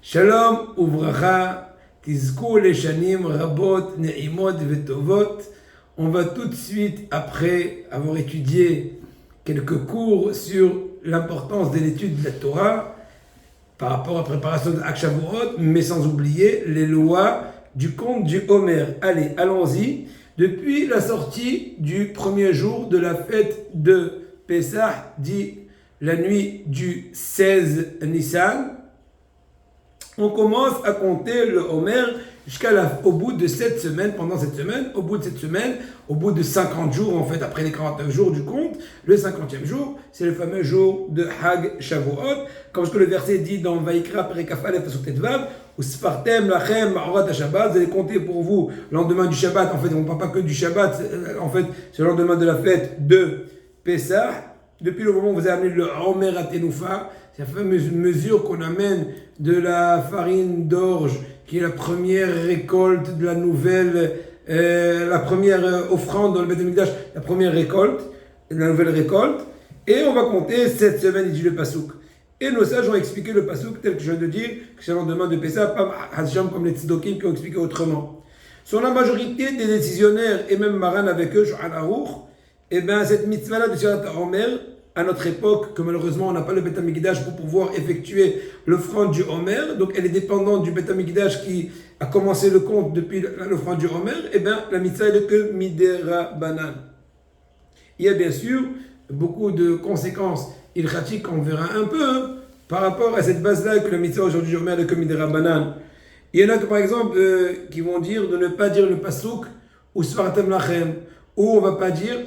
Shalom uvracha, tizkou leshanim rabot ne'imot vetovot. On va tout de suite, après avoir étudié quelques cours sur l'importance de l'étude de la Torah par rapport à la préparation de Hag Shavuot, mais sans oublier les lois du conte du Homer. Allez, allons-y. Depuis la sortie du premier jour de la fête de Pessah, dit la nuit du 16 Nissan, on commence à compter le Homer au bout de 7 semaines, pendant cette semaine, au bout de cette semaine, au bout de 50 jours, en fait, après les 49 jours du compte, le 50e jour, c'est le fameux jour de Hag Shavuot, comme ce que le verset dit dans Vaikra Perek Aleph Pasuk Vav, ou Spartem Lachem Ma'orat Shabbat, vous allez compter pour vous le lendemain du Shabbat, en fait, on ne parle pas que du Shabbat, en fait, c'est le lendemain de la fête de Pessah, depuis le moment où vous avez amené le Homer à Tenoufa, c'est la fameuse mesure qu'on amène de la farine d'orge, qui est la première récolte de la nouvelle, la première offrande dans le Beth Amikdash, la première récolte, la nouvelle récolte. Et on va compter 7 semaines, il dit le Pasouk. Et nos sages ont expliqué le Pasouk tel que je viens de dire, que c'est le lendemain de Pessah, pas Hasham comme les Tzidokim qui ont expliqué autrement. Sur la majorité des décisionnaires, et même Maran avec eux, Shulchan Aruch, et bien cette mitzvah-là de Sirat HaOmer, à notre époque, que malheureusement on n'a pas le Beth Amikdash pour pouvoir effectuer l'offrande du Homer, donc elle est dépendante du Beth Amikdash qui a commencé le compte depuis l'offrande du Homer, et bien la mitzvah est que Midera Banan. Il y a bien sûr beaucoup de conséquences ilchatiques qu'on verra un peu par rapport à cette base-là que la mitzvah aujourd'hui du Homer est que Midera Banan. Il y en a que par exemple qui vont dire de ne pas dire le Pasuk ou Sfartem Lachem, ou on ne va pas dire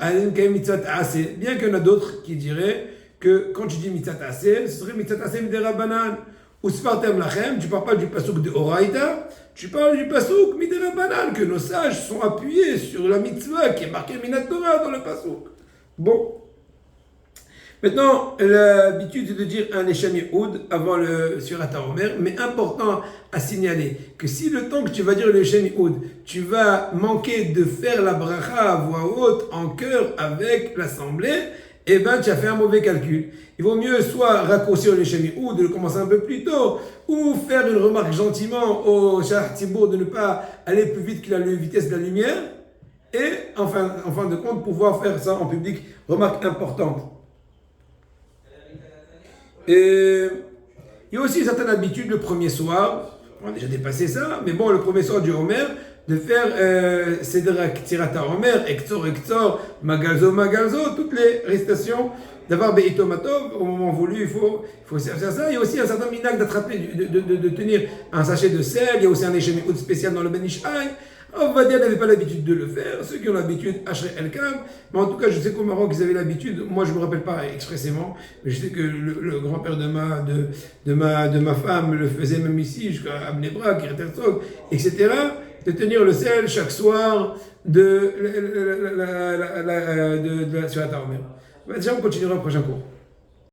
mitzvah assez. Bien qu'il y en a d'autres qui diraient que quand tu dis mitzvah assez, ce serait mitzvah assez midera banan. Ou sfartem lachem, tu ne parles pas du pasuk de Oraïta, tu parles du pasuk midera banan, que nos sages sont appuyés sur la mitzvah qui est marquée minat Torah dans le pasuk. Bon. Maintenant, l'habitude de dire un Esham Yehoud avant le Surat HaOmer, mais important à signaler que si le temps que tu vas dire le Esham Yehoud, tu vas manquer de faire la bracha à voix haute, en chœur avec l'assemblée, eh bien tu as fait un mauvais calcul. Il vaut mieux soit raccourcir le Esham Yehoud, de le commencer un peu plus tôt, ou faire une remarque gentiment au Shah Tzibour de ne pas aller plus vite que la vitesse de la lumière, et en fin de compte pouvoir faire ça en public. Remarque importante. Et il y a aussi une certaine habitude le premier soir, on a déjà dépassé ça, mais bon, le premier soir du Homer, de faire Seder Ktsirat HaOmer, Ektzor, Magalzo, toutes les récitations d'avoir Be'itomatov, au moment voulu, il faut faire ça. Il y a aussi un certain minag d'attraper, de tenir un sachet de sel, il y a aussi un Esham Yehoud spécial dans le Ben Ishai. On va dire qu'ils n'avaient pas l'habitude de le faire, ceux qui ont l'habitude, Ashrei Elkam, mais en tout cas, je sais qu'au Maroc, ils avaient l'habitude, moi je ne me rappelle pas expressément, mais je sais que le grand-père de ma femme le faisait même ici, jusqu'à Bnei Brak, Herzog, etc., de tenir le sel chaque soir de la Surat HaOmer. Déjà, on continuera au prochain cours.